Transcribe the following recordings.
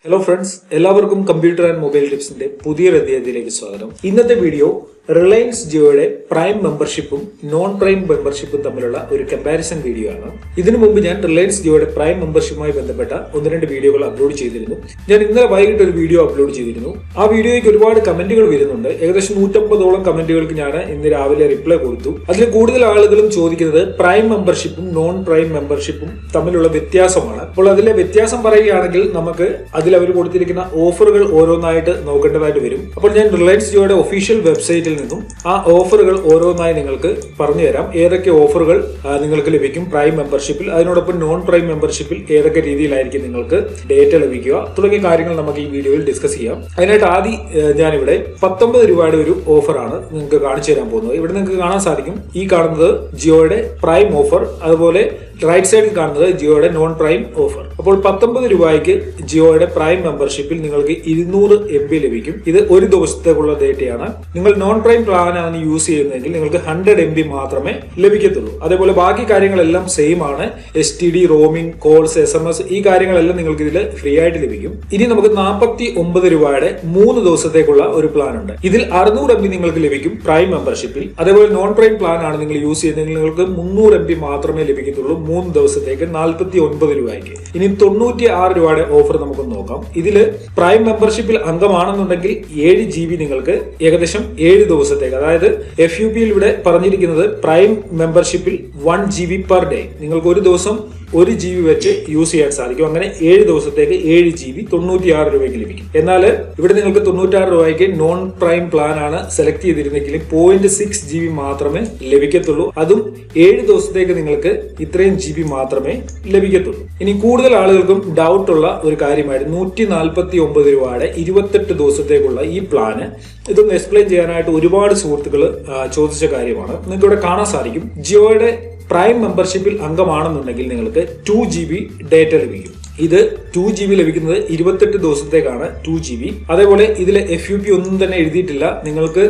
Hello friends, എല്ലാവർക്കും computer and mobile ടിപ്സിന്റെ പുതിയൊരു അധ്യായത്തിലേക്ക് സ്വാഗതം. ഇന്നത്തെ വീഡിയോ റിലയൻസ് ജിയോയുടെ പ്രൈം മെമ്പർഷിപ്പും നോൺ പ്രൈം മെമ്പർഷിപ്പും തമ്മിലുള്ള ഒരു കമ്പാരിസൺ വീഡിയോ ആണ്. ഇതിനു മുമ്പ് ഞാൻ റിലയൻസ് ജിയോയുടെ പ്രൈം മെമ്പർഷിപ്പുമായി ബന്ധപ്പെട്ട ഒന്ന് രണ്ട് വീഡിയോകൾ അപ്ലോഡ് ചെയ്തിരുന്നു. ഞാൻ ഇന്നലെ വൈകിട്ട് ഒരു വീഡിയോ അപ്ലോഡ് ചെയ്തിരുന്നു. ആ വീഡിയോയ്ക്ക് ഒരുപാട് കമന്റുകൾ വരുന്നുണ്ട്. ഏകദേശം 150ഓളം കമന്റുകൾക്ക് ഞാൻ ഇന്ന് രാവിലെ റിപ്ലൈ കൊടുത്തു. അതിൽ കൂടുതൽ ആളുകളും ചോദിക്കുന്നത് പ്രൈം മെമ്പർഷിപ്പും നോൺ പ്രൈം മെമ്പർഷിപ്പും തമ്മിലുള്ള വ്യത്യാസമാണ്. അപ്പോൾ അതിലെ വ്യത്യാസം പറയുകയാണെങ്കിൽ നമുക്ക് അതിൽ അവർ കൊടുത്തിരിക്കുന്ന ഓഫറുകൾ ഓരോന്നായിട്ട് നോക്കേണ്ടതായിട്ട് വരും. അപ്പോൾ ഞാൻ റിലയൻസ് ജിയോയുടെ ഒഫീഷ്യൽ വെബ്സൈറ്റിൽ നിന്നും ആ ഓഫറുകൾ ഓരോന്നായി നിങ്ങൾക്ക് പറഞ്ഞു തരാം. ഏതൊക്കെ ഓഫറുകൾ നിങ്ങൾക്ക് ലഭിക്കും പ്രൈം മെമ്പർഷിപ്പിൽ, അതിനോടൊപ്പം നോൺ പ്രൈം മെമ്പർഷിപ്പിൽ ഏതൊക്കെ രീതിയിലായിരിക്കും നിങ്ങൾക്ക് ഡേറ്റ ലഭിക്കുക തുടങ്ങിയ കാര്യങ്ങൾ നമുക്ക് ഈ വീഡിയോയിൽ ഡിസ്കസ് ചെയ്യാം. അതിനായിട്ട് ആദ്യം ഞാനിവിടെ 19 രൂപയുടെ ഒരു ഓഫറാണ് നിങ്ങൾക്ക് കാണിച്ചു തരാൻ പോകുന്നത്. ഇവിടെ നിങ്ങൾക്ക് കാണാൻ സാധിക്കും, ഈ കാണുന്നത് ജിയോയുടെ പ്രൈം ഓഫർ, അതുപോലെ റൈറ്റ് സൈഡിൽ കാണുന്നത് ജിയോയുടെ നോൺ പ്രൈം ഓഫർ. അപ്പോൾ 19 രൂപയ്ക്ക് ജിയോയുടെ പ്രൈം മെമ്പർഷിപ്പിൽ നിങ്ങൾക്ക് 200 MB ലഭിക്കും. ഇത് ഒരു ദിവസത്തേക്കുള്ള ഡേറ്റയാണ്. നിങ്ങൾ നോൺ പ്രൈം പ്ലാൻ ആണ് യൂസ് ചെയ്യുന്നതെങ്കിൽ നിങ്ങൾക്ക് 100 MB മാത്രമേ ലഭിക്കത്തുള്ളൂ. അതേപോലെ ബാക്കി കാര്യങ്ങളെല്ലാം സെയിം ആണ്. STD, റോമിംഗ്, കോൾസ്, SMS ഈ കാര്യങ്ങളെല്ലാം നിങ്ങൾക്ക് ഇതിൽ ഫ്രീ ആയിട്ട് ലഭിക്കും. ഇനി നമുക്ക് 49 രൂപയുടെ 3 ദിവസത്തേക്കുള്ള ഒരു പ്ലാൻ ഉണ്ട്. ഇതിൽ 600 MB നിങ്ങൾക്ക് ലഭിക്കും പ്രൈം മെമ്പർഷിപ്പിൽ. അതേപോലെ നോൺ പ്രൈം പ്ലാൻ ആണ് നിങ്ങൾ യൂസ് ചെയ്യുന്നതെങ്കിൽ നിങ്ങൾക്ക് 300 MB മാത്രമേ ലഭിക്കത്തുള്ളൂ 3 ദിവസത്തേക്ക് 49 രൂപയ്ക്ക്. ഇനി 96 രൂപയുടെ ഓഫർ നമുക്ക് നോക്കാം. ഇതിൽ പ്രൈം മെമ്പർഷിപ്പിൽ അംഗമാണെന്നുണ്ടെങ്കിൽ 7 GB നിങ്ങൾക്ക് ഏകദേശം 7 ദിവസത്തേക്ക്, അതായത് FUP ഇവിടെ പറഞ്ഞിരിക്കുന്നത് പ്രൈം മെമ്പർഷിപ്പിൽ 1 GB പെർ ഡേ നിങ്ങൾക്ക് ഒരു ദിവസം 1 GB വെച്ച് യൂസ് ചെയ്യാൻ സാധിക്കും. അങ്ങനെ 7 ദിവസത്തേക്ക് 7 GB 96 രൂപയ്ക്ക് ലഭിക്കും. എന്നാൽ ഇവിടെ നിങ്ങൾക്ക് 96 രൂപയ്ക്ക് നോൺ പ്രൈം പ്ലാൻ ആണ് സെലക്ട് ചെയ്തിരുന്നെങ്കിൽ 0.6 GB മാത്രമേ ലഭിക്കത്തുള്ളൂ. അതും 7 ദിവസത്തേക്ക് നിങ്ങൾക്ക് ഇത്രയും GB മാത്രമേ ലഭിക്കത്തുള്ളൂ. ഇനി കൂടുതൽ ആളുകൾക്കും ഡൗട്ട് ഉള്ള ഒരു കാര്യമായിട്ട് 149 രൂപയുടെ 28 ദിവസത്തേക്കുള്ള ഈ പ്ലാന്, ഇതൊന്ന് എക്സ്പ്ലെയിൻ ചെയ്യാനായിട്ട് ഒരുപാട് സുഹൃത്തുക്കൾ ചോദിച്ച കാര്യമാണ്. നിങ്ങൾക്ക് ഇവിടെ കാണാൻ സാധിക്കും, ജിയോയുടെ പ്രൈം മെമ്പർഷിപ്പിൽ അംഗമാണെന്നുണ്ടെങ്കിൽ നിങ്ങൾക്ക് 2 GB ഡേറ്റ ലഭിക്കും. ഇത് 2 GB ലഭിക്കുന്നത് 28 ദിവസത്തേക്കാണ് 2 GB. അതേപോലെ ഇതിലെ FUP ഒന്നും തന്നെ എഴുതിയിട്ടില്ല. നിങ്ങൾക്ക്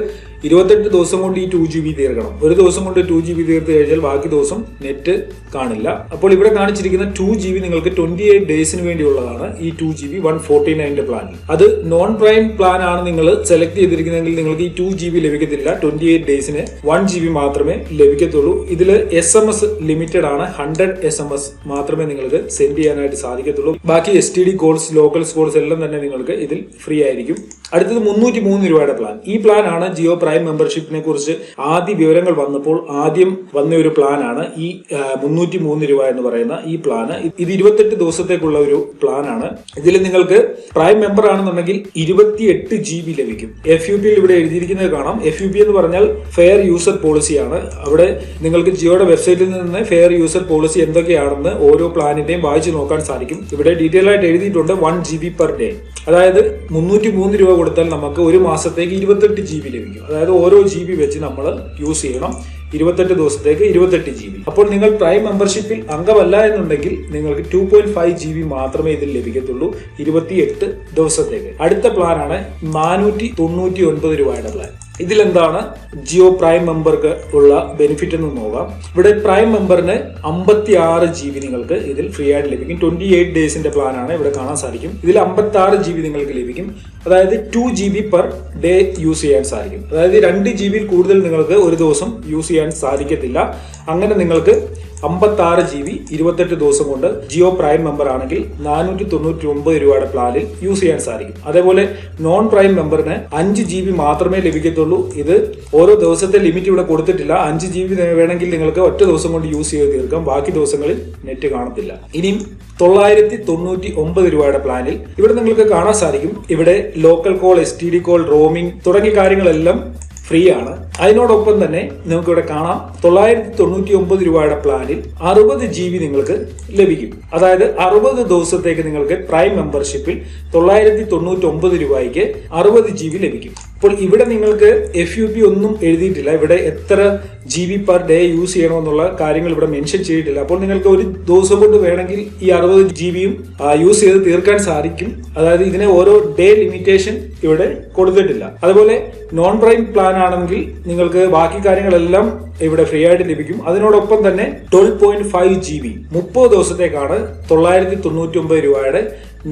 28 ദിവസം കൊണ്ട് ഈ 2 GB തീർക്കണം. ഒരു ദിവസം കൊണ്ട് 2 GB തീർത്ത് കഴിഞ്ഞാൽ ബാക്കി ദിവസം നെറ്റ് കാണില്ല. അപ്പോൾ ഇവിടെ കാണിച്ചിരിക്കുന്ന 2 GB നിങ്ങൾക്ക് 28 ഡേയ്സിന് വേണ്ടിയുള്ളതാണ്. ഈ 2 GB 149 പ്ലാനിൽ. അത് നോൺ പ്രൈം പ്ലാൻ ആണ് നിങ്ങൾ സെലക്ട് ചെയ്തിരിക്കുന്നതെങ്കിൽ നിങ്ങൾക്ക് ഈ 2 GB ലഭിക്കത്തില്ല. 28 ഡേയ്സിന് 1 GB മാത്രമേ ലഭിക്കത്തുള്ളൂ. ഇതിൽ SMS ലിമിറ്റഡ് ആണ്. 100 SMS മാത്രമേ നിങ്ങൾക്ക് സെൻഡ് ചെയ്യാനായിട്ട് സാധിക്കത്തുള്ളൂ. ബാക്കി STD കോൾസ്, ലോക്കൽ കോൾസ് എല്ലാം തന്നെ നിങ്ങൾക്ക് ഇതിൽ ഫ്രീ ആയിരിക്കും. അടുത്തത് 303 രൂപയുടെ പ്ലാൻ. ഈ പ്ലാൻ ആണ് ജിയോ പ്രൈം മെമ്പർഷിപ്പിനെ കുറിച്ച് ആദ്യ വിവരങ്ങൾ വന്നപ്പോൾ ആദ്യം വന്ന ഒരു പ്ലാൻ ആണ് ഈ 303 രൂപ എന്ന് പറയുന്ന ഈ പ്ലാന്. ഇത് 28 ദിവസത്തേക്കുള്ള ഒരു പ്ലാൻ ആണ്. ഇതിൽ നിങ്ങൾക്ക് പ്രൈം മെമ്പർ ആണെന്നുണ്ടെങ്കിൽ 28 GB ലഭിക്കും. FUP ഇവിടെ എഴുതിയിരിക്കുന്നത് കാണാം. FUP എന്ന് പറഞ്ഞാൽ ഫെയർ യൂസർ പോളിസിയാണ്. അവിടെ നിങ്ങൾക്ക് ജിയോയുടെ വെബ്സൈറ്റിൽ നിന്ന് ഫെയർ യൂസർ പോളിസി എന്തൊക്കെയാണെന്ന് ഓരോ പ്ലാനിന്റെയും വായിച്ചു നോക്കാൻ സാധിക്കും. ഇവിടെ ഡീറ്റെയിൽ ആയിട്ട് എഴുതിയിട്ടുണ്ട് 1 GB പെർ ഡേ. അതായത് 303 രൂപ കൊടുത്താൽ നമുക്ക് ഒരു മാസത്തേക്ക് 28 GB ലഭിക്കും. അതായത് ഓരോ GB വെച്ച് നമ്മൾ യൂസ് ചെയ്യണം. 28 ദിവസത്തേക്ക് 28 GB. അപ്പോൾ നിങ്ങൾ പ്രൈം മെമ്പർഷിപ്പിൽ അംഗമല്ല എന്നുണ്ടെങ്കിൽ നിങ്ങൾക്ക് 2.5 GB മാത്രമേ ഇതിൽ ലഭിക്കത്തുള്ളൂ 28 ദിവസത്തേക്ക്. അടുത്ത പ്ലാനാണ് 499 രൂപയുടെ പ്ലാൻ. ഇതിലെന്താണ് ജിയോ പ്രൈം മെമ്പർക്ക് ഉള്ള ബെനിഫിറ്റ് എന്ന് നോക്കാം. ഇവിടെ പ്രൈം മെമ്പറിന് 56 GB നിങ്ങൾക്ക് ഇതിൽ ഫ്രീ ആയിട്ട് ലഭിക്കും. 28 ഡേയ്സിന്റെ പ്ലാൻ ആണ് ഇവിടെ കാണാൻ സാധിക്കും. ഇതിൽ 56 GB നിങ്ങൾക്ക് ലഭിക്കും. അതായത് 2 GB പെർ ഡേ യൂസ് ചെയ്യാൻ സാധിക്കും. അതായത് 2 GB കൂടുതൽ നിങ്ങൾക്ക് ഒരു ദിവസം യൂസ് ചെയ്യാൻ സാധിക്കത്തില്ല. അങ്ങനെ നിങ്ങൾക്ക് 56 GB 28 ദിവസം കൊണ്ട് ജിയോ പ്രൈം മെമ്പർ ആണെങ്കിൽ 499 രൂപയുടെ പ്ലാനിൽ യൂസ് ചെയ്യാൻ സാധിക്കും. അതേപോലെ നോൺ പ്രൈം മെമ്പറിന് 5 GB മാത്രമേ ലഭിക്കത്തുള്ളൂ. ഇത് ഓരോ ദിവസത്തെ ലിമിറ്റ് ഇവിടെ കൊടുത്തിട്ടില്ല. 5 GB വേണമെങ്കിൽ നിങ്ങൾക്ക് ഒറ്റ ദിവസം കൊണ്ട് യൂസ് ചെയ്ത് തീർക്കാം. ബാക്കി ദിവസങ്ങളിൽ നെറ്റ് കാണത്തില്ല. ഇനിയും 999 രൂപയുടെ പ്ലാനിൽ ഇവിടെ നിങ്ങൾക്ക് കാണാൻ സാധിക്കും, ഇവിടെ local call, STD call, roaming തുടങ്ങിയ കാര്യങ്ങളെല്ലാം ഫ്രീ ആണ്. അതിനോടൊപ്പം തന്നെ നിങ്ങൾക്ക് ഇവിടെ കാണാം 999 രൂപയുടെ പ്ലാനിൽ 60 GB നിങ്ങൾക്ക് ലഭിക്കും. അതായത് 60 ദിവസത്തേക്ക് നിങ്ങൾക്ക് പ്രൈം മെമ്പർഷിപ്പിൽ 999 രൂപയ്ക്ക് 60 GB ലഭിക്കും. അപ്പോൾ ഇവിടെ നിങ്ങൾക്ക് FUP ഒന്നും എഴുതിയിട്ടില്ല. ഇവിടെ എത്ര GB പെർ ഡേ യൂസ് ചെയ്യണമെന്നുള്ള കാര്യങ്ങൾ ഇവിടെ മെൻഷൻ ചെയ്തിട്ടില്ല. അപ്പോൾ നിങ്ങൾക്ക് ഒരു ദിവസം കൊണ്ട് വേണമെങ്കിൽ ഈ 60 GB യൂസ് ചെയ്ത് തീർക്കാൻ സാധിക്കും. അതായത് ഇതിനെ ഓരോ ഡേ ലിമിറ്റേഷൻ ഇവിടെ കൊടുത്തിട്ടില്ല. അതുപോലെ നോൺ പ്രൈം പ്ലാൻ ആണെങ്കിൽ നിങ്ങൾക്ക് ബാക്കി കാര്യങ്ങളെല്ലാം ഇവിടെ ഫ്രീ ആയിട്ട് ലഭിക്കും. അതിനോടൊപ്പം തന്നെ 12.5 GB 30 ദിവസത്തേക്കാണ് 999 രൂപയുടെ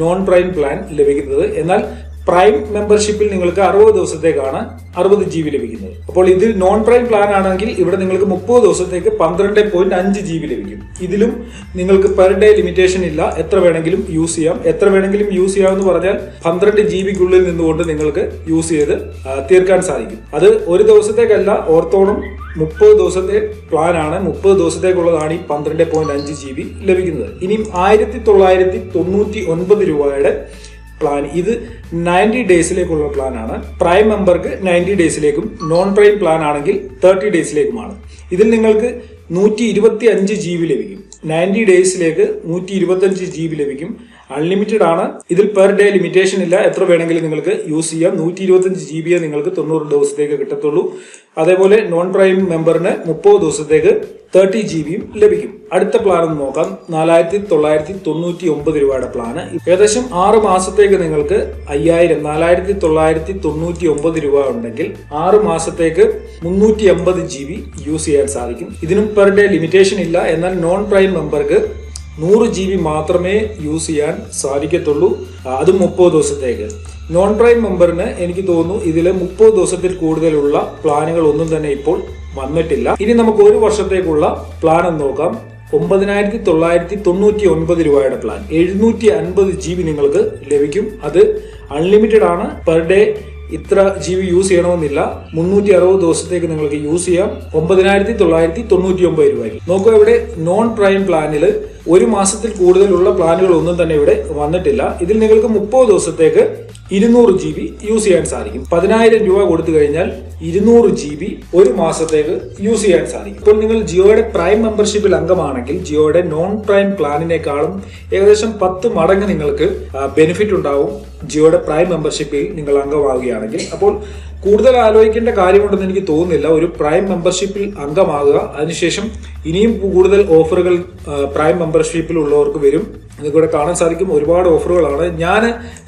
നോൺ പ്രൈം പ്ലാൻ ലഭിക്കുന്നത്. എന്നാൽ പ്രൈം മെമ്പർഷിപ്പിൽ നിങ്ങൾക്ക് 60 ദിവസത്തേക്കാണ് 60 GB ലഭിക്കുന്നത്. അപ്പോൾ ഇതിൽ നോൺ പ്രൈം പ്ലാൻ ആണെങ്കിൽ ഇവിടെ നിങ്ങൾക്ക് 30 ദിവസത്തേക്ക് 12.5 GB ലഭിക്കും. ഇതിലും നിങ്ങൾക്ക് പെർ ഡേ ലിമിറ്റേഷൻ ഇല്ല, എത്ര വേണമെങ്കിലും യൂസ് ചെയ്യാം. എത്ര വേണമെങ്കിലും യൂസ് ചെയ്യാമെന്ന് പറഞ്ഞാൽ 12 GB നിന്നുകൊണ്ട് നിങ്ങൾക്ക് യൂസ് ചെയ്ത് തീർക്കാൻ സാധിക്കും. അത് ഒരു ദിവസത്തേക്കല്ല, ഓർത്തോണം 30 ദിവസത്തെ പ്ലാൻ ആണ്. 30 ദിവസത്തേക്കുള്ളതാണ് ഈ 12.5 GB ലഭിക്കുന്നത്. ഇനിയും 1999 രൂപയുടെ പ്ലാൻ, ഇത് 90 ഡേയ്സിലേക്കുള്ള പ്ലാൻ ആണ്. പ്രൈം മെമ്പർക്ക് 90 ഡേയ്സിലേക്കും നോൺ പ്രൈം പ്ലാൻ ആണെങ്കിൽ 30 ഡേയ്സിലേക്കുമാണ്. ഇതിൽ നിങ്ങൾക്ക് 125 GB ലഭിക്കും. 90 ഡേയ്സിലേക്ക് 125 GB ലഭിക്കും. അൺലിമിറ്റഡ് ആണ്. ഇതിൽ പെർ ഡേ ലിമിറ്റേഷൻ ഇല്ല, എത്ര വേണമെങ്കിലും നിങ്ങൾക്ക് യൂസ് ചെയ്യാം. 125 GB നിങ്ങൾക്ക് 90 ദിവസത്തേക്ക് കിട്ടത്തുള്ളൂ. അതേപോലെ നോൺ പ്രൈം മെമ്പറിന് 30 ദിവസത്തേക്ക് 30 GB ലഭിക്കും. അടുത്ത പ്ലാൻ ഒന്ന് നോക്കാം. 4999 രൂപയുടെ പ്ലാന്. ഏകദേശം 6 മാസത്തേക്ക് നിങ്ങൾക്ക് 4999 രൂപ ഉണ്ടെങ്കിൽ 6 മാസത്തേക്ക് 350 GB യൂസ് ചെയ്യാൻ സാധിക്കും. ഇതിനും പെർ ഡേ ലിമിറ്റേഷൻ ഇല്ല. എന്നാൽ നോൺ പ്രൈം മെമ്പർക്ക് 100 GB മാത്രമേ യൂസ് ചെയ്യാൻ സാധിക്കത്തുള്ളൂ, അതും 30 ദിവസത്തേക്ക്. നോൺ പ്രൈം മെമ്പറിന് എനിക്ക് തോന്നുന്നു ഇതിൽ 30 ദിവസത്തിൽ കൂടുതലുള്ള പ്ലാനുകൾ ഒന്നും തന്നെ ഇപ്പോൾ വന്നിട്ടില്ല. ഇനി നമുക്ക് ഒരു വർഷത്തേക്കുള്ള പ്ലാൻ എന്ന് നോക്കാം. 9999 രൂപയുടെ പ്ലാൻ, 750 GB നിങ്ങൾക്ക് ലഭിക്കും. അത് അൺലിമിറ്റഡ് ആണ്. പെർ ഡേ ഇത്ര GB യൂസ് ചെയ്യണമെന്നില്ല. 360 ദിവസത്തേക്ക് നിങ്ങൾക്ക് യൂസ് ചെയ്യാം. 9999 രൂപയ്ക്ക്. നോക്കൂ, ഇവിടെ നോൺ പ്രൈം പ്ലാനിൽ ഒരു മാസത്തിൽ കൂടുതലുള്ള പ്ലാനുകൾ ഒന്നും തന്നെ ഇവിടെ വന്നിട്ടില്ല. ഇതിൽ നിങ്ങൾക്ക് 30 ദിവസത്തേക്ക് 200 GB യൂസ് ചെയ്യാൻ സാധിക്കും. 10,000 രൂപ കൊടുത്തു കഴിഞ്ഞാൽ 200 GB ഒരു മാസത്തേക്ക് യൂസ് ചെയ്യാൻ സാധിക്കും. ഇപ്പോൾ നിങ്ങൾ ജിയോയുടെ പ്രൈം മെമ്പർഷിപ്പിൽ അംഗമാണെങ്കിൽ ജിയോയുടെ നോൺ പ്രൈം പ്ലാനിനേക്കാളും ഏകദേശം 10 മടങ്ങ് നിങ്ങൾക്ക് ബെനിഫിറ്റ് ഉണ്ടാവും ജിയോയുടെ പ്രൈം മെമ്പർഷിപ്പിൽ നിങ്ങൾ അംഗമാവുകയാണെങ്കിൽ. അപ്പോൾ കൂടുതൽ ആലോചിക്കേണ്ട കാര്യമുണ്ടെന്ന് എനിക്ക് തോന്നുന്നില്ല. ഒരു പ്രൈം മെമ്പർഷിപ്പിൽ അംഗമാകുക, അതിനുശേഷം ഇനിയും കൂടുതൽ ഓഫറുകൾ പ്രൈം മെമ്പർഷിപ്പിൽ ഉള്ളവർക്ക് വരും. നിങ്ങൾക്കിവിടെ കാണാൻ സാധിക്കും, ഒരുപാട് ഓഫറുകളാണ്. ഞാൻ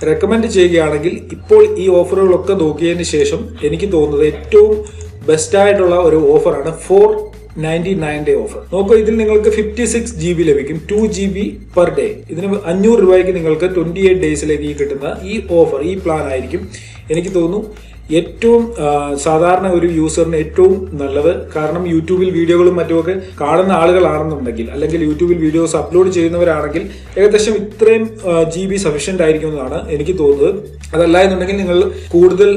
റെക്കമെൻഡ് ചെയ്യുകയാണെങ്കിൽ ഇപ്പോൾ ഈ ഓഫറുകളൊക്കെ നോക്കിയതിന് ശേഷം എനിക്ക് തോന്നുന്നത് ഏറ്റവും ബെസ്റ്റ് ആയിട്ടുള്ള ഒരു ഓഫറാണ് 499 ഓഫർ. നോക്കൂ, ഇതിൽ നിങ്ങൾക്ക് 56 GB ലഭിക്കും, 2 GB പെർ ഡേ. ഇതിന് 500 രൂപയ്ക്ക് നിങ്ങൾക്ക് 28 ഡേയ്സിലേക്ക് കിട്ടുന്ന ഈ ഓഫർ, ഈ പ്ലാൻ ആയിരിക്കും എനിക്ക് തോന്നുന്നു ഏറ്റവും സാധാരണ ഒരു യൂസറിന് ഏറ്റവും നല്ലത്. കാരണം യൂട്യൂബിൽ വീഡിയോകളും മറ്റുമൊക്കെ കാണുന്ന ആളുകളാണെന്നുണ്ടെങ്കിൽ, അല്ലെങ്കിൽ യൂട്യൂബിൽ വീഡിയോസ് അപ്ലോഡ് ചെയ്യുന്നവരാണെങ്കിൽ ഏകദേശം ഇത്രയും GB സഫീഷ്യന്റ് ആയിരിക്കും എന്നാണ് എനിക്ക് തോന്നുന്നത്. അതല്ല എന്നുണ്ടെങ്കിൽ നിങ്ങൾ കൂടുതൽ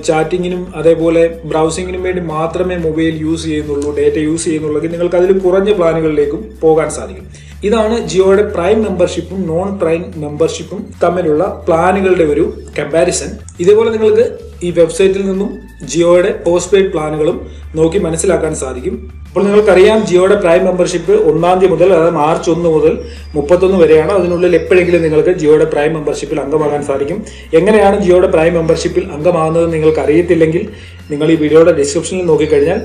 ചാറ്റിങ്ങിനും അതേപോലെ ബ്രൗസിങ്ങിനും വേണ്ടി മാത്രമേ മൊബൈൽ യൂസ് ചെയ്യുന്നുള്ളൂ, ഡേറ്റ യൂസ് ചെയ്യുന്നുള്ളെങ്കിൽ നിങ്ങൾക്ക് അതിൽ കുറഞ്ഞ പ്ലാനുകളിലേക്കും പോകാൻ സാധിക്കും. ഇതാണ് ജിയോയുടെ പ്രൈം മെമ്പർഷിപ്പും നോൺ പ്രൈം മെമ്പർഷിപ്പും തമ്മിലുള്ള പ്ലാനുകളുടെ ഒരു കമ്പാരിസൺ. ഇതേപോലെ നിങ്ങൾക്ക് ഈ വെബ്സൈറ്റിൽ നിന്നും ജിയോയുടെ പോസ്റ്റ് പെയ്ഡ് പ്ലാനുകളും നോക്കി മനസ്സിലാക്കാൻ സാധിക്കും. അപ്പോൾ നിങ്ങൾക്കറിയാം, ജിയോയുടെ പ്രൈം മെമ്പർഷിപ്പ് 1 തീയതി മുതൽ, അതായത് മാർച്ച് 1 മുതൽ 31 വരെയാണ്. അതിനുള്ളിൽ എപ്പോഴെങ്കിലും നിങ്ങൾക്ക് ജിയോയുടെ പ്രൈം മെമ്പർഷിപ്പിൽ അംഗമാകാൻ സാധിക്കും. എങ്ങനെയാണ് ജിയോയുടെ പ്രൈം മെമ്പർഷിപ്പിൽ അംഗമാകുന്നത് നിങ്ങൾക്ക് അറിയത്തില്ലെങ്കിൽ നിങ്ങൾ ഈ വീഡിയോയുടെ ഡിസ്ക്രിപ്ഷനിൽ നോക്കിക്കഴിഞ്ഞാൽ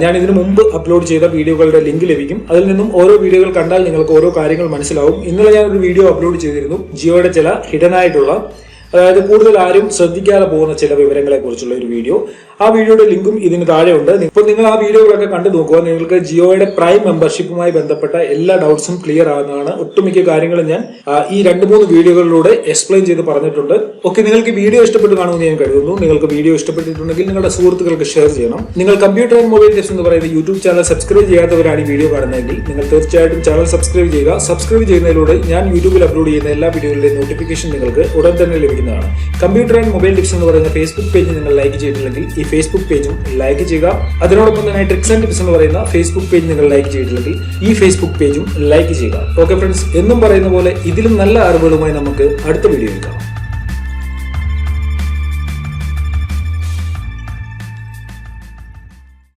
ഞാൻ ഇതിനു മുമ്പ് അപ്ലോഡ് ചെയ്ത വീഡിയോകളുടെ ലിങ്ക് ലഭിക്കും. അതിൽ നിന്നും ഓരോ വീഡിയോകൾ കണ്ടാൽ നിങ്ങൾക്ക് ഓരോ കാര്യങ്ങൾ മനസ്സിലാവും. ഇന്നലെ ഞാൻ ഒരു വീഡിയോ അപ്ലോഡ് ചെയ്തിരുന്നു, ജിയോയുടെ ചില ഹിഡൻ ആയിട്ടുള്ള, അതായത് കൂടുതൽ ആരും ശ്രദ്ധിക്കാതെ പോകുന്ന ചില വിവരങ്ങളെ കുറിച്ചുള്ള ഒരു വീഡിയോ. ആ വീഡിയോയുടെ ലിങ്കും ഇതിന് താഴെ ഉണ്ട്. ഇപ്പോൾ നിങ്ങൾ ആ വീഡിയോകളൊക്കെ കണ്ടു നോക്കുക. നിങ്ങൾക്ക് ജിയോയുടെ പ്രൈം മെമ്പർഷിപ്പുമായി ബന്ധപ്പെട്ട എല്ലാ ഡൗട്ട്സും ക്ലിയർ ആകുന്നതാണ്. ഒട്ടുമിക്ക കാര്യങ്ങളും ഞാൻ ഈ 2-3 വീഡിയോകളിലൂടെ എക്സ്പ്ലെയിൻ ചെയ്ത് പറഞ്ഞിട്ടുണ്ട്. ഓക്കെ, നിങ്ങൾക്ക് വീഡിയോ ഇഷ്ടപ്പെട്ട് കാണുമെന്ന് ഞാൻ കരുതുന്നു. നിങ്ങൾക്ക് വീഡിയോ ഇഷ്ടപ്പെട്ടിട്ടുണ്ടെങ്കിൽ നിങ്ങളുടെ സുഹൃത്തുക്കൾക്ക് ഷെയർ ചെയ്യണം. നിങ്ങൾ കമ്പ്യൂട്ടർ ആൻഡ് മൊബൈൽ ടിപ്സ് എന്ന് പറയുന്ന യൂട്യൂബ് ചാനൽ സബ്സ്ക്രൈബ് ചെയ്യാത്തവരാണ് ഈ വീഡിയോ കാണുന്നതെങ്കിൽ നിങ്ങൾ തീർച്ചയായിട്ടും ചാനൽ സബ്സ്ക്രൈബ് ചെയ്യുക. സബ്സ്ക്രൈബ് ചെയ്യുന്നതിലൂടെ ഞാൻ യൂട്യൂബിൽ അപ്ലോഡ് ചെയ്യുന്ന എല്ലാ വീഡിയോകളുടെയും നോട്ടിഫിക്കേഷൻ നിങ്ങൾക്ക് ഉടൻ തന്നെ ലഭിക്കുന്നതാണ്. കമ്പ്യൂട്ടർ ആൻഡ് മൊബൈൽ ടിപ്സ് എന്ന് പറയുന്ന ഫേസ്ബുക്ക് പേജ് നിങ്ങൾ ലൈക്ക് ചെയ്തിട്ടില്ലെങ്കിൽ ഈ ഫേസ്ബുക്ക് പേജും ലൈക്ക് ചെയ്യുക. അതിനോടൊപ്പം തന്നെ ട്രിക്സ് ആൻഡ് ടിപ്സ് എന്ന് പറയുന്ന ഫേസ്ബുക്ക് പേജ് നിങ്ങൾ ലൈക്ക് ചെയ്തിട്ടില്ലെങ്കിൽ ഈ ഫേസ്ബുക്ക് പേജും ലൈക്ക് ചെയ്യുക. ഓക്കെ ഫ്രണ്ട്സ്, എന്നും പറയുന്ന പോലെ ഇതിലും നല്ല അറിവുകളുമായി നമുക്ക് അടുത്ത വീഡിയോയിൽ കാണാം.